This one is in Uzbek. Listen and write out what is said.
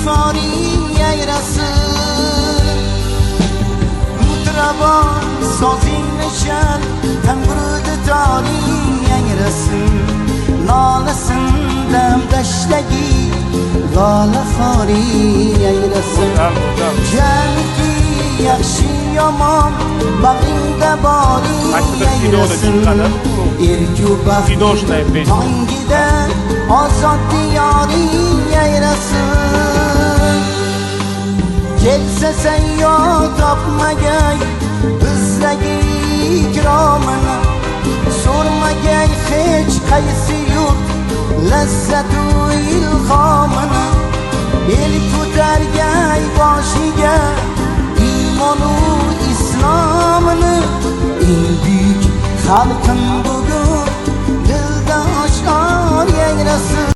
sori ayrasin mutraban sozing nishon tamburda tori ayrasin nolasin dam dashtagi lola xori ayrasin janki yaxshi yomon bag'ringda bori ayrasin erku baxt tongida ozod diyori ayrasin kelsa sayyor topmagay bizdagi ikromini so'rmagay hech qaysi yurt lazzatu ilhomini el ko'targay boshiga iymonu islomini eng buyuk xalqim bu